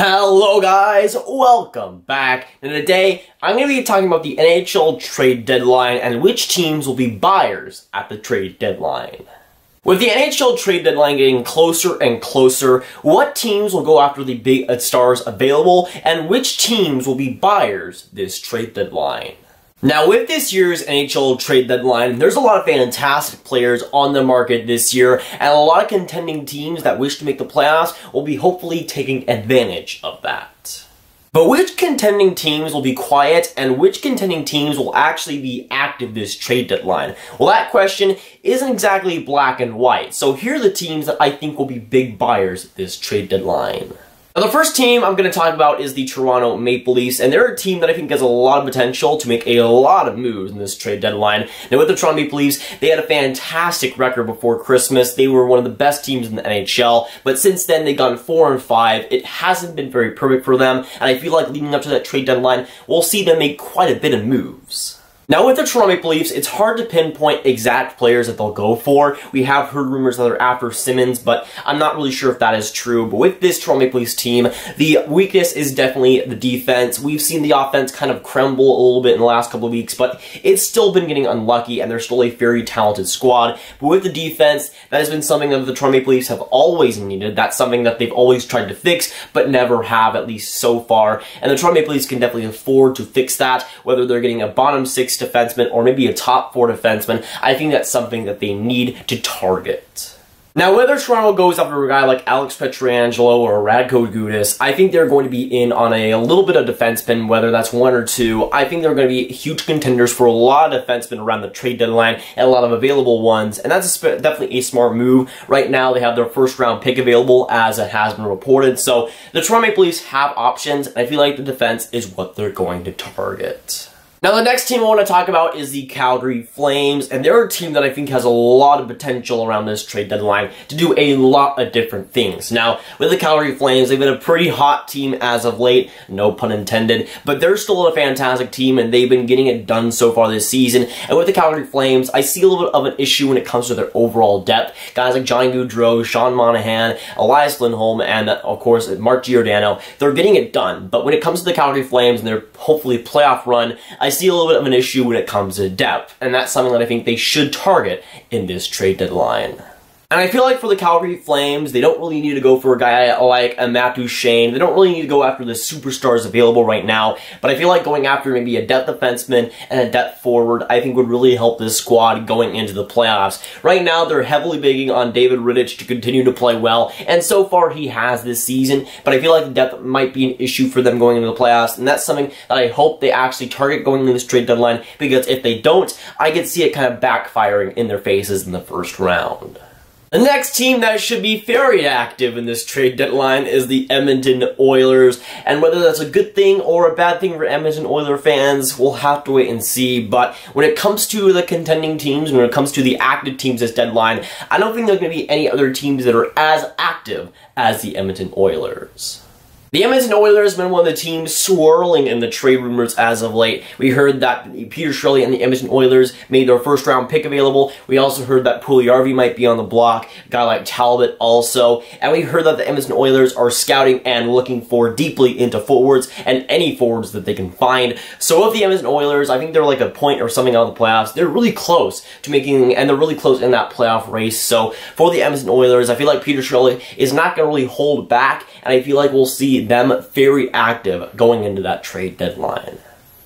Hello guys, welcome back, and today I'm going to be talking about the NHL trade deadline and which teams will be buyers at the trade deadline. With the NHL trade deadline getting closer and closer, what teams will go after the big stars available and which teams will be buyers this trade deadline? Now, with this year's NHL trade deadline, there's a lot of fantastic players on the market this year, and a lot of contending teams that wish to make the playoffs will be hopefully taking advantage of that. But which contending teams will be quiet, and which contending teams will actually be active this trade deadline? Well, that question isn't exactly black and white, so here are the teams that I think will be big buyers this trade deadline. Now, the first team I'm going to talk about is the Toronto Maple Leafs, and they're a team that I think has a lot of potential to make a lot of moves in this trade deadline. Now, with the Toronto Maple Leafs, they had a fantastic record before Christmas. They were one of the best teams in the NHL, but since then, they've gone 4-5. It hasn't been very perfect for them, and I feel like leading up to that trade deadline, we'll see them make quite a bit of moves. Now, with the Toronto Maple Leafs, it's hard to pinpoint exact players that they'll go for. We have heard rumors that they're after Simmons, but I'm not really sure if that is true. But with this Toronto Maple Leafs team, the weakness is definitely the defense. We've seen the offense kind of crumble a little bit in the last couple of weeks, but it's still been getting unlucky, and they're still a very talented squad. But with the defense, that has been something that the Toronto Maple Leafs have always needed. That's something that they've always tried to fix, but never have, at least so far. And the Toronto Maple Leafs can definitely afford to fix that, whether they're getting a bottom 6 defenseman or maybe a top 4 defenseman. I think that's something that they need to target. Now, whether Toronto goes after a guy like Alex Pietrangelo or Radko Gudas, I think they're going to be in on a little bit of defenseman, whether that's 1 or 2. I think they're going to be huge contenders for a lot of defensemen around the trade deadline and a lot of available ones, and that's definitely a smart move. Right now, they have their first round pick available, as it has been reported, so the Toronto Maple Leafs have options, and I feel like the defense is what they're going to target. Now, the next team I want to talk about is the Calgary Flames, and they're a team that I think has a lot of potential around this trade deadline to do a lot of different things. Now, with the Calgary Flames, they've been a pretty hot team as of late, no pun intended, but they're still a fantastic team, and they've been getting it done so far this season. And with the Calgary Flames, I see a little bit of an issue when it comes to their overall depth. Guys like Johnny Gaudreau, Sean Monahan, Elias Lindholm, and of course, Mark Giordano, they're getting it done. But when it comes to the Calgary Flames and their hopefully playoff run, I see a little bit of an issue when it comes to depth, and that's something that I think they should target in this trade deadline. And I feel like for the Calgary Flames, they don't really need to go for a guy like a Matt Duchene. They don't really need to go after the superstars available right now, but I feel like going after maybe a depth defenseman and a depth forward, I think would really help this squad going into the playoffs. Right now, they're heavily bigging on David Rittich to continue to play well, and so far he has this season, but I feel like the depth might be an issue for them going into the playoffs, and that's something that I hope they actually target going into this trade deadline, because if they don't, I could see it kind of backfiring in their faces in the first round. The next team that should be very active in this trade deadline is the Edmonton Oilers, and whether that's a good thing or a bad thing for Edmonton Oilers fans, we'll have to wait and see. But when it comes to the contending teams, when it comes to the active teams this deadline, I don't think there's going to be any other teams that are as active as the Edmonton Oilers. The Edmonton Oilers have been one of the teams swirling in the trade rumors as of late. We heard that Peter Chiarelli and the Edmonton Oilers made their first round pick available. We also heard that Puljujarvi might be on the block, a guy like Talbot also. And we heard that the Edmonton Oilers are scouting and looking for deeply into forwards and any forwards that they can find. So with the Edmonton Oilers, I think they're like a point or something out of the playoffs. They're really close to making, and they're really close in that playoff race. So for the Edmonton Oilers, I feel like Peter Chiarelli is not going to really hold back, and I feel like we'll see them very active going into that trade deadline.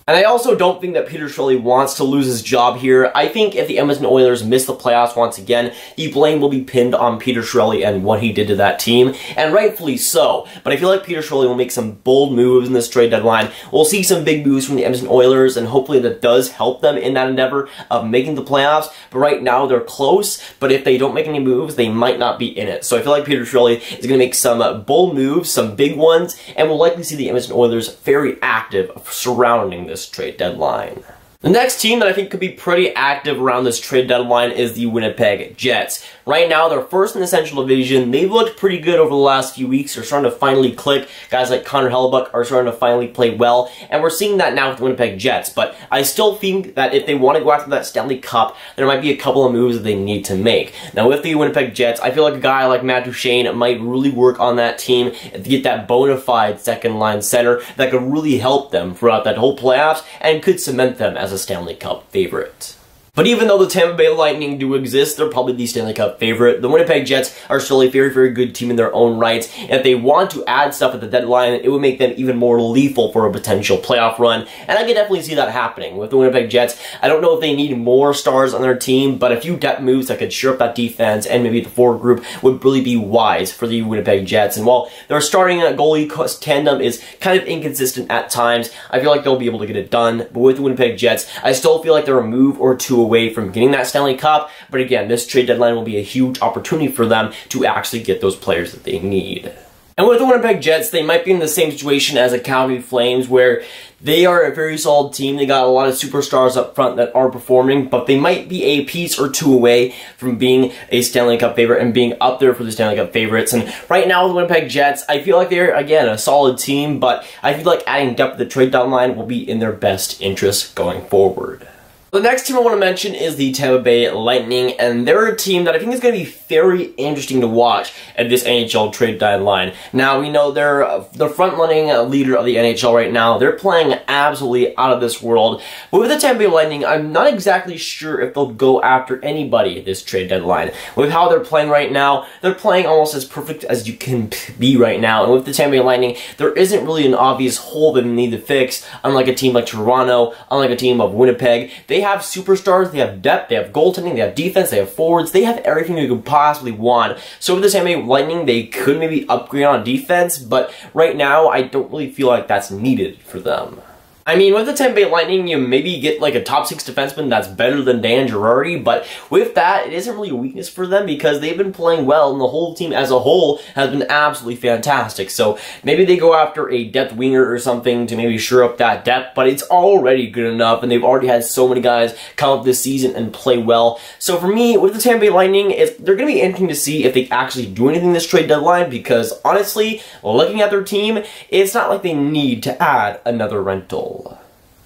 And I also don't think that Peter Chiarelli wants to lose his job here. I think if the Edmonton Oilers miss the playoffs once again, the blame will be pinned on Peter Chiarelli and what he did to that team, and rightfully so. But I feel like Peter Chiarelli will make some bold moves in this trade deadline. We'll see some big moves from the Edmonton Oilers, and hopefully that does help them in that endeavor of making the playoffs. But right now, they're close, but if they don't make any moves, they might not be in it. So I feel like Peter Chiarelli is going to make some bold moves, some big ones, and we'll likely see the Edmonton Oilers very active surrounding this trade deadline. The next team that I think could be pretty active around this trade deadline is the Winnipeg Jets. Right now, they're first in the Central Division. They've looked pretty good over the last few weeks. They're starting to finally click. Guys like Connor Hellebuyck are starting to finally play well, and we're seeing that now with the Winnipeg Jets. But I still think that if they want to go after that Stanley Cup, there might be a couple of moves that they need to make. Now, with the Winnipeg Jets, I feel like a guy like Matt Duchene might really work on that team to get that bona fide second-line center that could really help them throughout that whole playoffs and could cement them as a Stanley Cup favorite. But even though the Tampa Bay Lightning do exist, they're probably the Stanley Cup favorite. The Winnipeg Jets are still a very, very good team in their own right. And if they want to add stuff at the deadline, it would make them even more lethal for a potential playoff run. And I can definitely see that happening with the Winnipeg Jets. I don't know if they need more stars on their team, but a few depth moves that could shore up that defense and maybe the forward group would really be wise for the Winnipeg Jets. And while their starting goalie tandem is kind of inconsistent at times, I feel like they'll be able to get it done. But with the Winnipeg Jets, I still feel like they're a move or two away from getting that Stanley Cup, but again, this trade deadline will be a huge opportunity for them to actually get those players that they need. And with the Winnipeg Jets, they might be in the same situation as the Calgary Flames, where they are a very solid team. They got a lot of superstars up front that are performing, but they might be a piece or two away from being a Stanley Cup favorite and being up there for the Stanley Cup favorites. And right now, the Winnipeg Jets, I feel like they're, again, a solid team, but I feel like adding depth to the trade deadline will be in their best interest going forward. The next team I want to mention is the Tampa Bay Lightning, and they're a team that I think is going to be very interesting to watch at this NHL trade deadline. Now, we know they're the front-running leader of the NHL right now. They're playing absolutely out of this world. But with the Tampa Bay Lightning, I'm not exactly sure if they'll go after anybody this trade deadline. With how they're playing right now, they're playing almost as perfect as you can be right now. And with the Tampa Bay Lightning, there isn't really an obvious hole that they need to fix, unlike a team like Toronto, unlike a team of Winnipeg. They have superstars, they have depth, they have goaltending, they have defense, they have forwards, they have everything you could possibly want. So with the Tampa Bay Lightning, they could maybe upgrade on defense, but right now, I don't really feel like that's needed for them. I mean, with the Tampa Bay Lightning, you maybe get like a top 6 defenseman that's better than Dan Girardi, but with that, it isn't really a weakness for them because they've been playing well and the whole team as a whole has been absolutely fantastic. So maybe they go after a depth winger or something to maybe shore up that depth, but it's already good enough and they've already had so many guys come up this season and play well. So for me, with the Tampa Bay Lightning, they're going to be interesting to see if they actually do anything this trade deadline because honestly, looking at their team, it's not like they need to add another rental.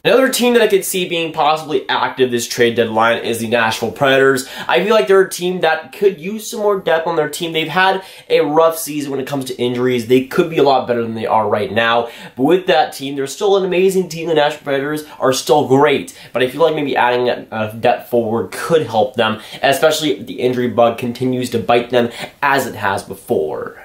Another team that I could see being possibly active this trade deadline is the Nashville Predators. I feel like they're a team that could use some more depth on their team. They've had a rough season when it comes to injuries. They could be a lot better than they are right now. But with that team, they're still an amazing team. The Nashville Predators are still great. But I feel like maybe adding a depth forward could help them, especially if the injury bug continues to bite them as it has before.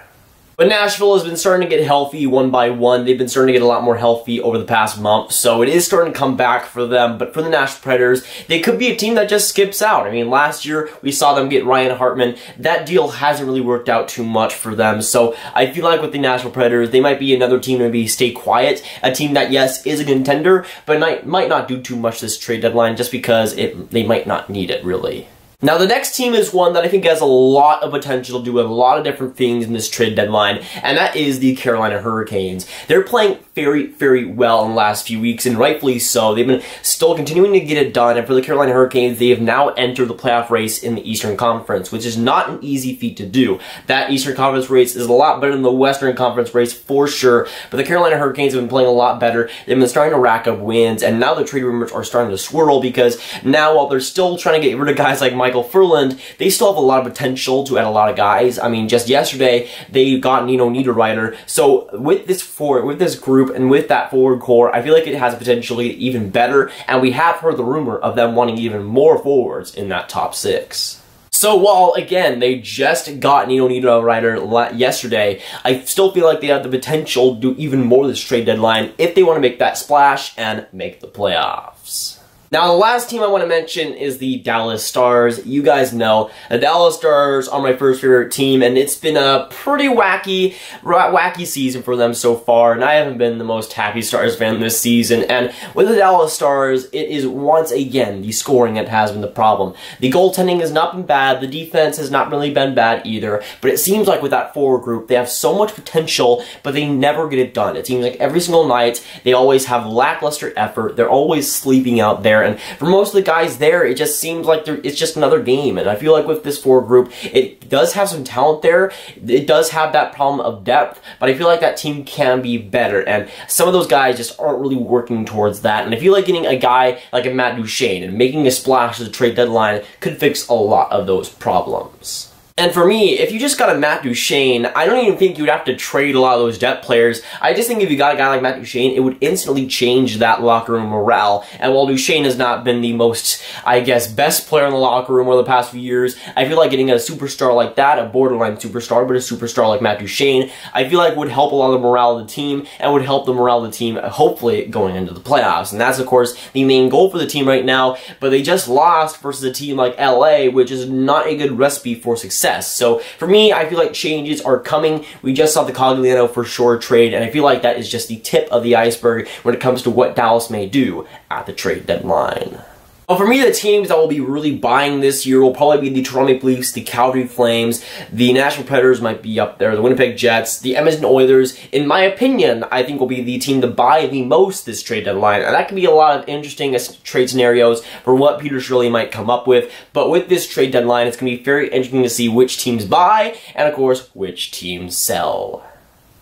But Nashville has been starting to get healthy one by one. They've been starting to get a lot more healthy over the past month, so it is starting to come back for them. But for the Nashville Predators, they could be a team that just skips out. I mean, last year we saw them get Ryan Hartman. That deal hasn't really worked out too much for them, so I feel like with the Nashville Predators, they might be another team to maybe stay quiet. A team that, yes, is a contender, but might not do too much this trade deadline just because they might not need it, really. Now, the next team is one that I think has a lot of potential to do a lot of different things in this trade deadline, and that is the Carolina Hurricanes. They're playing very, very well in the last few weeks, and rightfully so. They've been still continuing to get it done, and for the Carolina Hurricanes, they have now entered the playoff race in the Eastern Conference, which is not an easy feat to do. That Eastern Conference race is a lot better than the Western Conference race for sure, but the Carolina Hurricanes have been playing a lot better. They've been starting to rack up wins, and now the trade rumors are starting to swirl because now, while they're still trying to get rid of guys like Michael Furland, they still have a lot of potential to add a lot of guys. I mean, just yesterday, they got Nino Niederreiter. So with this group and with that forward core, I feel like it has potential to get even better, and we have heard the rumor of them wanting even more forwards in that top 6. So while, again, they just got Nino Niederreiter yesterday, I still feel like they have the potential to do even more this trade deadline if they want to make that splash and make the playoffs. Now, the last team I want to mention is the Dallas Stars. You guys know, the Dallas Stars are my first favorite team, and it's been a pretty wacky season for them so far, and I haven't been the most happy Stars fan this season. And with the Dallas Stars, it is once again the scoring that has been the problem. The goaltending has not been bad, the defense has not really been bad either, but it seems like with that forward group, they have so much potential, but they never get it done. It seems like every single night, they always have lackluster effort, they're always sleeping out there. there, and for most of the guys there, it just seems like it's just another game, and I feel like with this forward group, it does have some talent there, it does have that problem of depth, but I feel like that team can be better, and some of those guys just aren't really working towards that, and I feel like getting a guy like a Matt Duchene and making a splash at the trade deadline could fix a lot of those problems. And for me, if you just got a Matt Duchene, I don't even think you'd have to trade a lot of those depth players. I just think if you got a guy like Matt Duchene, it would instantly change that locker room morale. And while Duchene has not been the most, I guess, best player in the locker room over the past few years, I feel like getting a superstar like that, a borderline superstar, but a superstar like Matt Duchene, I feel like would help a lot of the morale of the team, and would help the morale of the team, hopefully, going into the playoffs. And that's, of course, the main goal for the team right now, but they just lost versus a team like LA, which is not a good recipe for success. So for me, I feel like changes are coming. We just saw the Cogliano for sure trade, and I feel like that is just the tip of the iceberg when it comes to what Dallas may do at the trade deadline. Well, for me, the teams that will be really buying this year will probably be the Toronto Maple Leafs, the Calgary Flames, the Nashville Predators might be up there, the Winnipeg Jets, the Edmonton Oilers. In my opinion, I think will be the team to buy the most this trade deadline, and that could be a lot of interesting trade scenarios for what Peter Shirley might come up with. But with this trade deadline, it's going to be very interesting to see which teams buy, and of course, which teams sell.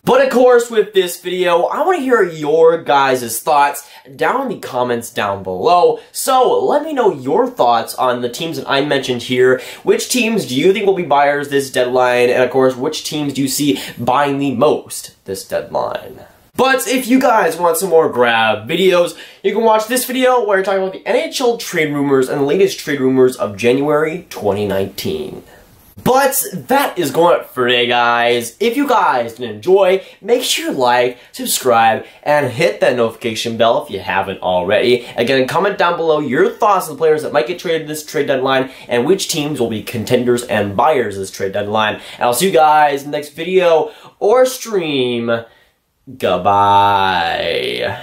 But of course, with this video, I want to hear your guys' thoughts down in the comments down below. So let me know your thoughts on the teams that I mentioned here. Which teams do you think will be buyers this deadline? And of course, which teams do you see buying the most this deadline? But if you guys want some more grab videos, you can watch this video where we're talking about the NHL trade rumors and the latest trade rumors of January 2019. But that is going up for today, guys. If you guys did enjoy, make sure you like, subscribe, and hit that notification bell if you haven't already. Again, comment down below your thoughts on the players that might get traded this trade deadline and which teams will be contenders and buyers this trade deadline. And I'll see you guys in the next video or stream. Goodbye.